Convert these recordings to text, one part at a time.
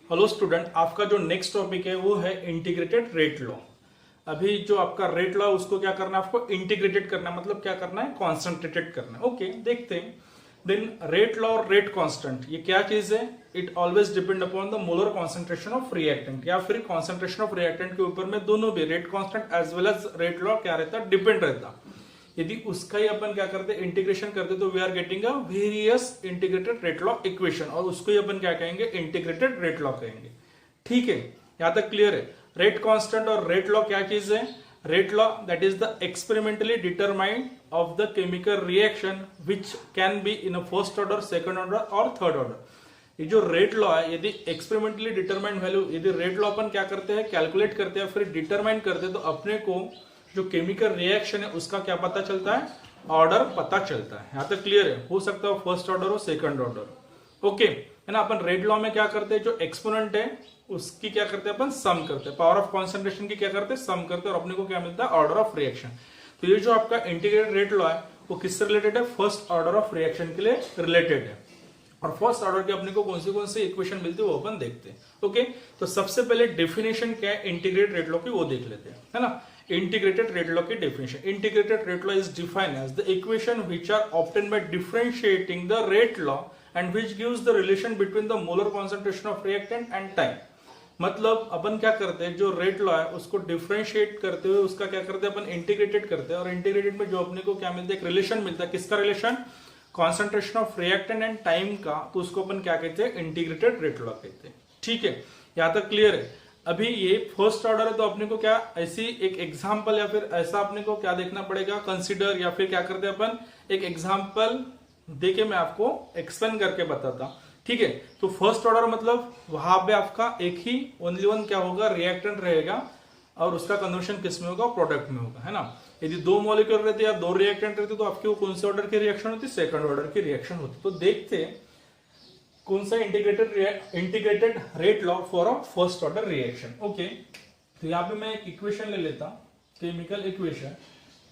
Hello student, आपका जो next topic है वो है इंटीग्रेटेड रेट लॉ। अभी जो आपका रेट लॉ उसको क्या करना है, आपको इंटीग्रेटेड करना है, मतलब क्या करना है, कॉन्सेंट्रेटेड करना है। ओके, देखते हैं। देन रेट लॉ और रेट कांस्टेंट ये क्या चीज है? It always depend upon the molar concentration of reactant, या फिर कॉन्सेंट्रेशन ऑफ रिएक्टेंट के ऊपर में दोनों भी rate constant as well as rate law क्या रहता है, डिपेंड रहता है। यदि उसका ही अपन क्या करते इंटीग्रेशन करते तो we are getting a various integrated rate law equation, और उसको ही अपन क्या कहेंगे, इंटीग्रेटेड रेट लॉ कहेंगे। ठीक है, यहां तक क्लियर है। रेट कांस्टेंट और रेट लॉ क्या चीज है? Rate law that is the experimentally determined of the chemical reaction which can be in a first order, second order और थर्ड ऑर्डर। ये जो रेट लॉ है, यदि एक्सपेरिमेंटली डिटरमाइंड वैल्यू, यदि रेट लॉ अपन क्या करते हैं, कैलकुलेट करते हैं, फिर डिटरमाइन करते हैं, तो अपने को जो केमिकल रिएक्शन है उसका क्या पता चलता है, ऑर्डर पता चलता है। यहां तक क्लियर है? हो सकता है फर्स्ट ऑर्डर हो, सेकंड ऑर्डर। ओके, है ना। अपन रेट लॉ में क्या करते हैं, जो एक्सपोनेंट है उसकी क्या करते हैं, अपन सम करते हैं, पावर ऑफ कॉन्सेंट्रेशन की क्या करते हैं, सम करते हैं, और अपने को क्या मिलता है, ऑर्डर ऑफ रिएक्शन। तो ये जो आपका इंटीग्रेटेड रेट लॉ है वो किससे रिलेटेड है, फर्स्ट ऑर्डर ऑफ रिएक्शन के लिए रिलेटेड है। और फर्स्ट ऑर्डर के अपने को कौन सी इक्वेशन मिलती है वो अपन देखते हैं। ओके, तो सबसे पहले डेफिनेशन क्या है इंटीग्रेटेड रेट लॉ की, वो देख लेते हैं, है ना। इंटीग्रेटेड रेट लॉ की definition, integrated rate law is defined as the equation which are obtained by differentiating the rate law and which gives the relation between the molar concentration of reactant and time. मतलब अपन क्या करते हैं, जो rate law है उसको differentiate करते हुए उसका क्या करते हैं, अपन इंटीग्रेटेड करते हैं, और इंटीग्रेटेड में जो अपने को क्या मिलता है, एक रिलेशन मिलता है। किसका relation? Concentration of reactant and time का। तो उसको अपन क्या कहते हैं, इंटीग्रेटेड रेट लॉ कहते हैं। ठीक है, यहां तक क्लियर है। अभी ये फर्स्ट ऑर्डर है, तो अपने को क्या ऐसी एक एग्जांपल या फिर ऐसा अपने को क्या देखना पड़ेगा, कंसीडर, या फिर क्या करते हैं अपन, एक एग्जांपल देके मैं आपको एक्सप्लेन करके बताता। ठीक है, तो फर्स्ट ऑर्डर मतलब वहां पे आपका एक ही ओनली वन क्या होगा, रिएक्टेंट रहेगा, और उसका कन्वर्शन किस में होगा, प्रोडक्ट में होगा, है ना। यदि दो मॉलिक्यूल रहते या दो रिएक्टेंट रहते तो आपकी वो कौन से ऑर्डर की रिएक्शन होती, सेकंड ऑर्डर की रिएक्शन होती। तो देखते हैं कौन सा integrated rate law for a first order reaction. Okay, तो यहाँ पे मैं एक इक्वेशन ले लेता, chemical equation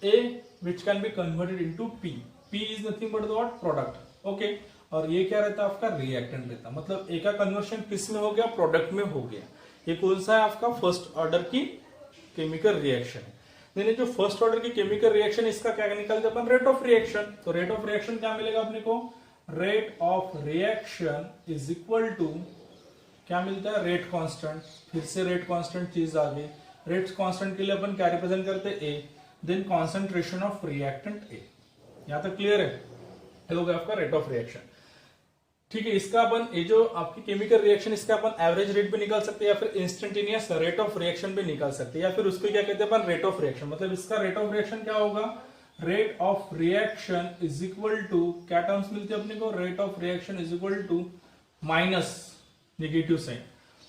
A which can be converted into P. P is nothing but the what, product. Okay, और ये क्या रहता है, आपका रिएक्टेंट रहता, मतलब ए का कन्वर्शन किस में हो गया, प्रोडक्ट में हो गया। ये कौन सा है, आपका फर्स्ट ऑर्डर की केमिकल रिएक्शन है। देन जो फर्स्ट ऑर्डर की केमिकल रिएक्शन, इसका क्या निकलता है अपन, रेट ऑफ रिएक्शन। तो रेट ऑफ रिएक्शन क्या मिलेगा अपने को, rate of reaction is equal to क्या मिलता है, रेट कांस्टेंट। फिर से रेट कांस्टेंट चीज आ गई। रेट कांस्टेंट के लिए अपन क्या रिप्रेजेंट करते हैं, A, then concentration of reactant A. यहां तक क्लियर है? ये हो गया आपका रेट ऑफ रिएक्शन। ठीक है, इसका अपन ये जो आपकी केमिकल रिएक्शन, इसका अपन एवरेज रेट भी निकाल सकते हैं, या फिर इंस्टेंटेनियस रेट ऑफ रिएक्शन भी निकाल सकते हैं, या फिर उसको क्या कहते हैं अपन, रेट ऑफ रिएक्शन। मतलब इसका रेट ऑफ रिएक्शन क्या होगा, rate of reaction is equal to, क्या टर्म्स मिलती है अपने को, rate of reaction is equal to minus negative sign.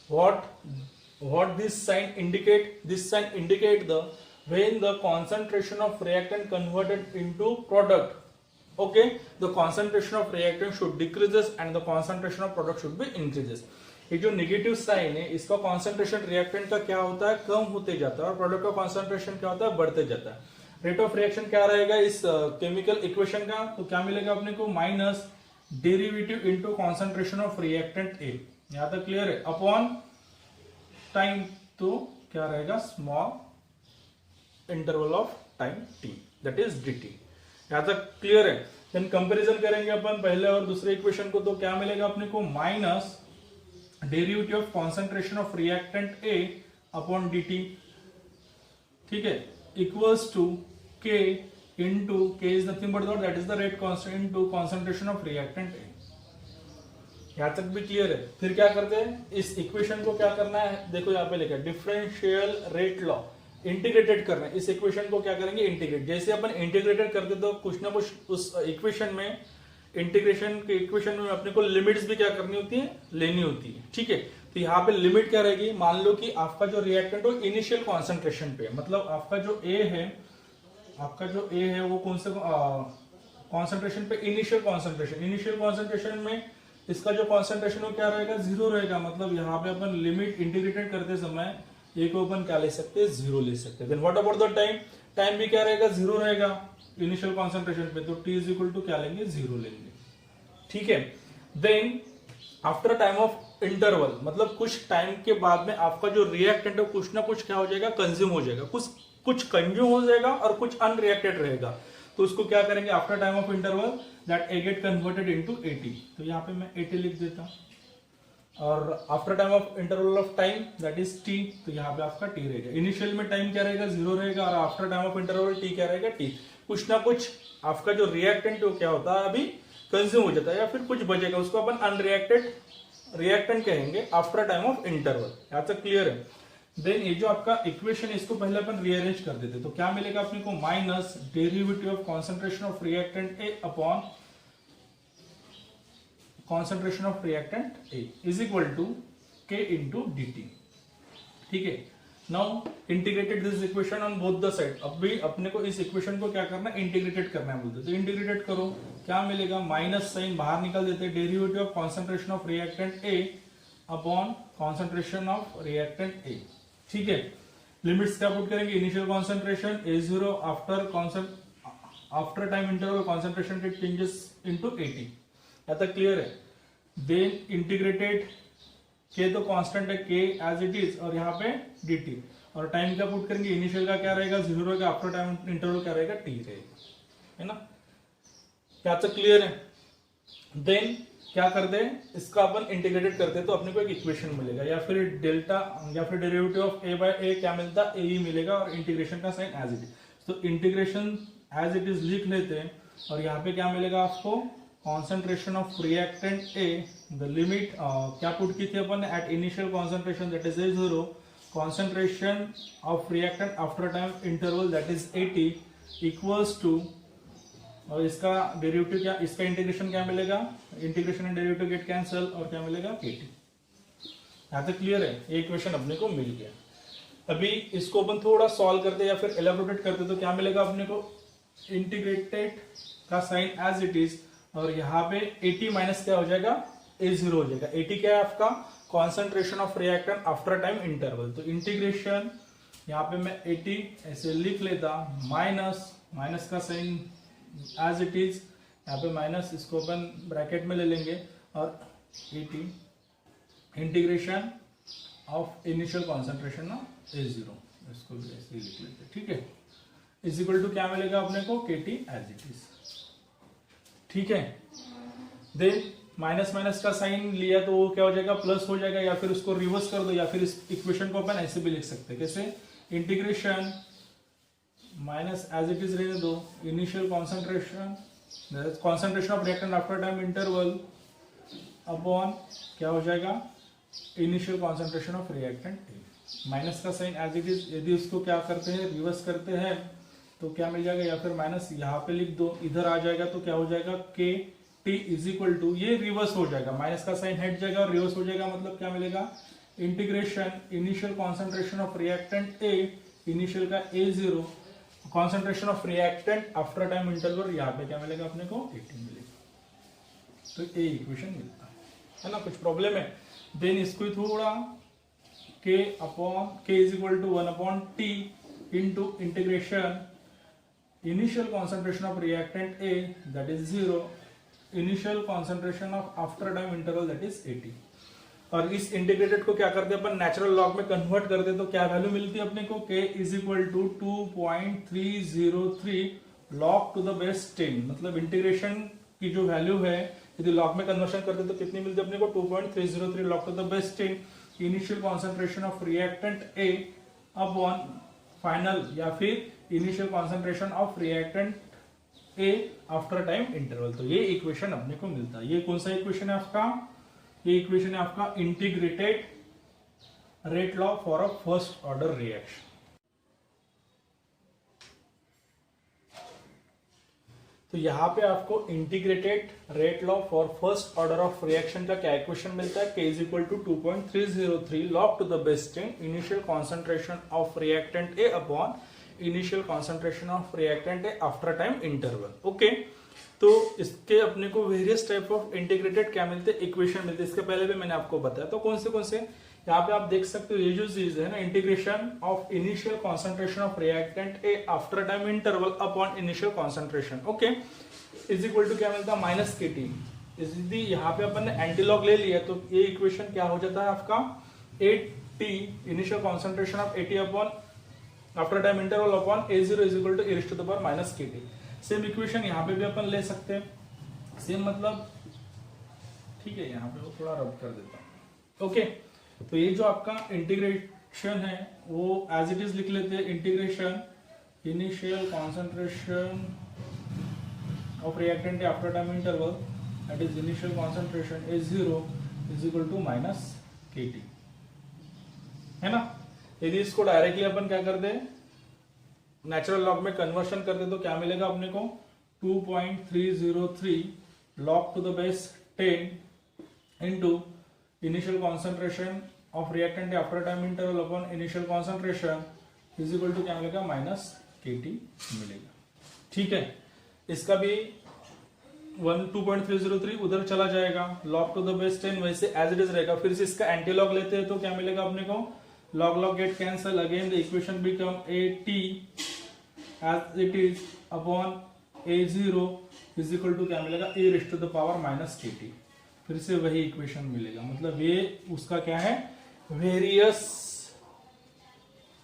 What this sign indicate, this sign indicate the when the concentration of reactant converted into product, okay, the concentration of reactant should decreases and the concentration of product should be increases। ये जो negative sign है, इसका concentration reactant का क्या होता है, कम होते जाता है, और प्रोडक्ट का कॉन्सेंट्रेशन क्या होता है, बढ़ते जाता है। रेट ऑफ रिएक्शन क्या रहेगा इस केमिकल इक्वेशन का, तो क्या मिलेगा अपने को, minus derivative into concentration of reactant A. यहां तक क्लियर है? अपॉन टाइम, तो क्या रहेगा, small interval of time t, that is dt। यहां तक क्लियर है? देन कंपैरिजन करेंगे अपन पहले और दूसरे इक्वेशन को, तो क्या मिलेगा अपने को, minus derivative of concentration of reactant a upon dt। ठीक है, equals to k into, k is nothing but that is the rate constant into concentration of reactant a। यहां तक भी क्लियर है? फिर क्या करते हैं, इस इक्वेशन को क्या करना है, देखो यहाँ पे लिखा है डिफरेंशियल रेट लॉ, इंटीग्रेटेड करना है। इस इक्वेशन को क्या करेंगे, इंटीग्रेट। जैसे अपन इंटीग्रेटेड करते तो कुछ ना कुछ उस इक्वेशन में, इंटीग्रेशन के इक्वेशन में अपने को लिमिट्स भी क्या करनी होती है, लेनी होती है। ठीक है, तो यहाँ पे लिमिट क्या रहेगी, मान लो कि आपका जो रिएक्टेंट हो इनिशियल कॉन्सेंट्रेशन पे, मतलब आपका जो ए है, वो कौन से कॉन्सेंट्रेशन पे, इनिशियल कॉन्सेंट्रेशन में इसका जो कॉन्सेंट्रेशन हो क्या रहेगा, जीरो रहेगा। मतलब यहाँ पे अपन लिमिट इंटीग्रेटेड करते समय ये को अपन क्या ले सकते हैं, जीरो ले सकते हैं। Then what about the time, time भी क्या रहेगा, जीरो रहेगा इनिशियल कॉन्सेंट्रेशन पे, तो t इज इक्वल टू क्या लेंगे, जीरो लेंगे। ठीक है, then after time of interval मतलब कुछ टाइम के बाद में आपका जो रिएक्टेंट है कुछ ना कुछ क्या हो जाएगा, कंज्यूम हो जाएगा, कुछ कंज्यूम हो जाएगा और कुछ अनरिएक्टेड रहेगा। तो उसको क्या करेंगे, after time of interval that A get converted into 80। तो यहाँ पे मैं 80 लिख देता हूँ, और after time of interval of time that is T, तो यहाँ पे आपका टी रहेगा। इनिशियल में टाइम क्या रहेगा, 0 रहेगा, और after time of interval T क्या रहेगा, टी। कुछ ना कुछ आपका जो रिएक्टेंट क्या होता है अभी कंज्यूम हो जाता है, या फिर कुछ बचेगा, उसको अपन अनरिएक्टेड रिएक्टेंट कहेंगे आफ्टर टाइम ऑफ इंटरवल। यहाँ तक क्लियर है। देन ये जो आपका इक्वेशन है इसको पहले अपन रीअरेंज कर देते, तो क्या मिलेगा अपने को, minus derivative of concentration of reactant A upon concentration of reactant A is equal to k into D T. ठीक है, now integrated this equation on both the side. अब भी अपने को इस इक्वेशन को क्या करना है, इंटीग्रेटेड करना है बोलते, तो इंटीग्रेटेड करो, क्या मिलेगा, माइनस साइन बाहर निकाल देते, derivative of concentration of reactant A upon concentration of reactant ए। ठीक है, लिमिट्स क्या पुट करेंगे, initial concentration A0 after time interval concentration के चेंजेस इनटू 80। यहाँ तक क्लियर है। देन इंटीग्रेटेड के तो कांस्टेंट है के एज इट इज, और यहाँ पे dt, और टाइम क्या पुट करेंगे, इनिशियल का क्या रहेगा 0 रहेगा, आफ्टर टाइम इंटरवल क्या रहेगा t रहेगा, है ना। यहाँ तक क्लियर है। देन क्या करते हैं, इसका अपन इंटीग्रेटेड करते हैं तो अपने को एक इक्वेशन मिलेगा, या फिर डेल्टा या फिर derivative of a by a क्या मिलता है, a ही मिलेगा, और इंटीग्रेशन का साइन एज इट इज, तो इंटीग्रेशन एज इट इज लिख लेते हैं, और यहाँ पे क्या मिलेगा आपको, concentration of reactant A, the limit क्या पुट की थी अपन, at initial concentration that is A0, concentration of reactant after time interval that is 80 equals to, और इसका डेरिवेटिव क्या, इसका इंटीग्रेशन क्या मिलेगा, integration and derivative get cancel, और क्या मिलेगा KT। यहाँ तक क्लियर है, ये इक्वेशन अपने को मिल गया। अभी इसको अपन थोड़ा सॉल्व करते या फिर एलाबोरेट करते तो क्या मिलेगा अपने को, इंटीग्रेटेड का साइन एज इट इज, और यहाँ पे 80 माइनस क्या हो जाएगा, A0 हो जाएगा। 80 क्या है आपका, concentration of reactant after time interval, तो इंटीग्रेशन यहाँ पे मैं 80 ऐसे लिख लेता, माइनस का साइन एज इट इज, यहाँ पे माइनस, इसको अपन ब्रैकेट में ले लेंगे, और 80 integration of initial concentration of A0, इसको भी ऐसे ही लिख लेते, ठीक है, इज इक्वल टू क्या मिलेगा अपने को, KT एज इट इज। ठीक है, देन माइनस का साइन लिया तो वो क्या हो जाएगा, प्लस हो जाएगा, या फिर उसको रिवर्स कर दो, या फिर इस इक्वेशन को अपन ऐसे भी लिख सकते हैं, कैसे, integration minus as it is रहने दो, initial concentration of reactant after time interval upon क्या हो जाएगा, initial concentration of reactant A, minus का साइन एज इट इज, यदि उसको क्या करते हैं, रिवर्स करते हैं तो क्या मिल जाएगा, या फिर माइनस यहाँ पे लिख दो, इधर आ जाएगा तो क्या हो जाएगा, KT इज इक्वल टू, ये रिवर्स हो जाएगा, माइनस का साइन हट जाएगा और रिवर्स हो जाएगा, मतलब क्या मिलेगा, integration initial concentration of reactant A, initial का A0, concentration of reactant after time interval, यहाँ पे क्या मिलेगा अपने को, 80 मिलेगा। तो ये इक्वेशन मिलता है ना, कुछ प्रॉब्लम है। देन इसको थोड़ा k is equal to 1 upon t into integration initial concentration of reactant A that is 0, initial concentration of after time interval that is 80, और इस इंटीग्रेटेड को क्या करते हैं अपन, नेचुरल लॉग में कन्वर्ट करते हैं, तो क्या वैल्यू मिलती है अपने को, k is equal to 2.303 log to the base 10, मतलब इंटीग्रेशन की जो वैल्यू है यदि लॉग में कन्वर्शन करते तो कितनी मिलती है अपने को, 2.303 log to the base 10 initial concentration of reactant A upon final, या फिर initial concentration of reactant A after time interval. तो ये इक्वेशन अपने को मिलता है। ये कौन सा इक्वेशन है आपका, ये इक्वेशन है आपका integrated rate law for a first order reaction. तो यहां पे आपको integrated rate law for first order of reaction का क्या इक्वेशन मिलता है, k is equal to 2.303 log to the base 10 initial concentration of reactant A upon initial concentration of reactant A after time interval. Okay, तो इसके अपने को various type of integrated क्या मिलते हैं, इक्वेशन मिलते हैं। इसके पहले भी मैंने आपको बताया, तो कौन से यहाँ पे आप देख सकते हो, ये जो चीज है ना, integration of initial concentration of reactant A after time interval upon initial concentration, okay, is equal to क्या मिलता है, माइनस KT, यदि यहाँ पे अपन ने एंटी लॉग ले लिया तो ये इक्वेशन क्या हो जाता है आपका 8t initial concentration of 80 upon after time interval upon a0 is equal to e to the power minus kt। Same equation यहाँ पे भी अपन ले सकते हैं, सेम मतलब ठीक है, यहाँ पे वो थोड़ा रब कर देता हूँ। ओके, तो ये जो आपका इंटीग्रेशन है वो एज इट इज लिख लेते हैं, integration initial concentration of reactant after time interval that is initial concentration A0 is equal to minus kt, है ना। यदि इसको डायरेक्टली अपन क्या कर दे, नेचुरल लॉग में कन्वर्शन कर दे तो क्या मिलेगा अपने को 2.303 log to the base 10 into initial concentration of reactant after time interval upon initial concentration is equal to क्या मिलेगा माइनस kt मिलेगा। ठीक है, इसका भी 2.303 उधर चला जाएगा, log टू द बेस 10 वैसे एज इट इज रहेगा। फिर से इसका एंटी लॉग लेते हैं तो क्या मिलेगा अपने को, log log get cancel, again the equation become at as it is upon a0 is equal to क्या मिलेगा e raised to the power minus kt। फिर से वही इक्वेशन मिलेगा, मतलब ये उसका क्या है, वेरियस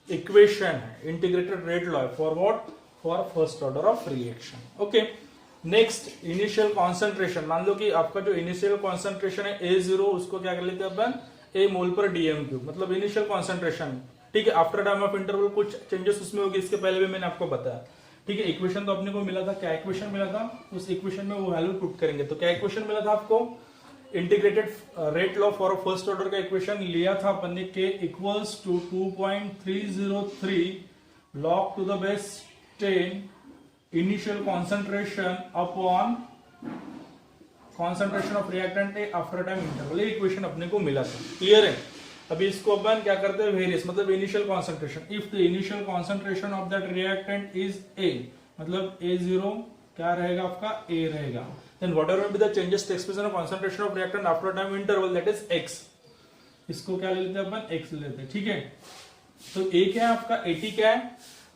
इक्वेशन है, integrated rate law for what, for first order of reaction. Okay, next initial concentration. मान लो कि आपका जो इनिशियल कॉन्सेंट्रेशन है A0, उसको क्या कर लेते हैं अपन ए मोल पर डीएम क्यूब, मतलब इनिशियल कॉन्सेंट्रेशन। ठीक है, आफ्टर टाइम ऑफ इंटरवल कुछ चेंजेस उसमें होगी, इसके पहले भी मैंने आपको बताया। ठीक है, इक्वेशन तो अपने को मिला था, क्या इक्वेशन मिला था, उस इक्वेशन में वो वैल्यू पुट करेंगे। तो क्या इक्वेशन मिला था आपको, integrated rate law for first order का इक्वेशन लिया था अपन ने, k equals to 2.303 log to the base 10 initial concentration upon concentration of reactant after time interval. ये इक्वेशन अपने को मिला था, क्लियर है। अभी इसको अपन क्या करते हैं, वेरियस मतलब initial concentration, if the initial concentration of that reactant is A, मतलब A0 क्या रहेगा आपका A रहेगा, then whatever be the changes takes place in concentration of reactant after time interval that is X। इसको क्या ले लेते हैं अपन, X ले लेते हैं। ठीक है, तो A क्या है आपका, 80 क्या है,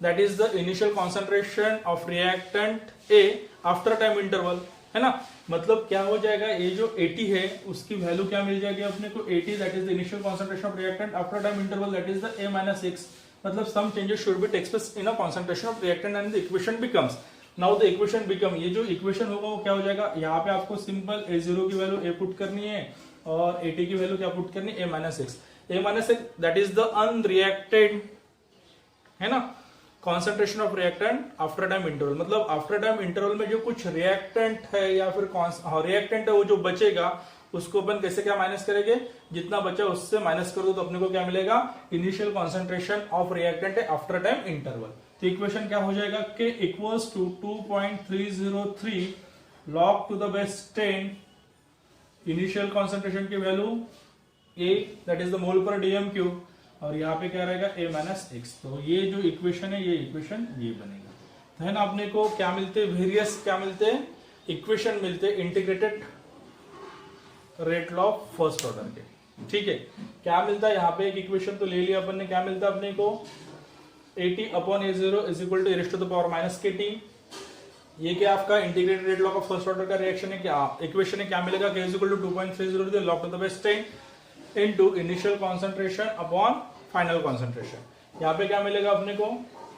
that is the initial concentration of reactant A after time interval, है ना। मतलब क्या हो जाएगा, ये जो 80 है उसकी वैल्यू क्या मिल जाएगी अपने को, 80 that is the initial concentration of reactant after time interval that is the A minus X। मतलब some changes should be takes place in a concentration of reactant and the equation becomes, now the equation become, ये जो equation होगा वो क्या हो जाएगा, यहाँ पे आपको सिंपल A0 की वैल्यू A पुट करनी है और 80 की वैल्यू क्या पुट करनी है, A minus X। A minus X that is the unreacted, है ना, concentration of reactant after time interval. मतलब आफ्टर टाइम इंटरवल में जो कुछ रिएक्टेंट है या फिर रिएक्टेंट है वो जो बचेगा उसको अपन कैसे क्या माइनस करेंगे, जितना बचा उससे माइनस कर दो तो अपने को क्या मिलेगा, इनिशियल कॉन्सेंट्रेशन ऑफ रिएक्टेंट है आफ्टर टाइम इंटरवल। तो इक्वेशन क्या हो जाएगा, K equals to 2.303 log to the base 10 initial concentration की value A that is the mole per dm cube, और यहाँ पे क्या रहेगा A minus X। तो ये जो इक्वेशन है ये इक्वेशन ये बनेगा, तो है ना। अपने को क्या मिलते, वेरियस क्या मिलते हैं, इक्वेशन मिलते हैं integrated rate law first order के। ठीक है, क्या मिलता है यहाँ पे, एक इक्वेशन तो ले लिया अपन ने, क्या मिलता है अपने को 80 upon A0 is equal to e to the power minus kt। ये क्या आपका इंटीग्रेटेड रेट लॉ का फर्स्ट ऑर्डर का रिएक्शन है, क्या इक्वेशन है, क्या मिलेगा, k is equal to 2.303 log to the base 10 into initial concentration upon final concentration. यहाँ पे क्या मिलेगा अपने को,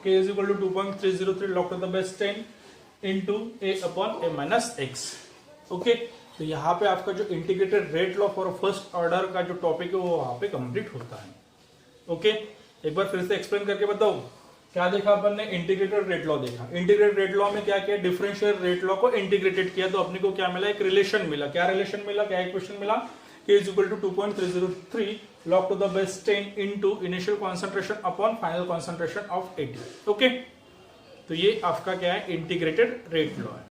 k is equal to 2.303 log to the base 10 into A upon A minus X। Okay, तो यहाँ पे आपका जो integrated rate law for first order का जो टॉपिक है वो वहां पे कंप्लीट होता है। ओके, एक बार फिर से एक्सप्लेन करके बताओ, क्या देखा अपन ने, इंटीग्रेटेड रेट लॉ देखा। इंटीग्रेटेड रेट लॉ में क्या किया, डिफरेंशियल रेट लॉ को इंटीग्रेटेड किया तो अपने को क्या मिला, एक रिलेशन मिला। क्या रिलेशन मिला, क्या इक्वेशन मिला, k is equal to 2.303 log to the base 10 into initial concentration upon final concentration of 80। Okay, तो ये आपका क्या है, इंटीग्रेटेड रेट लॉ है।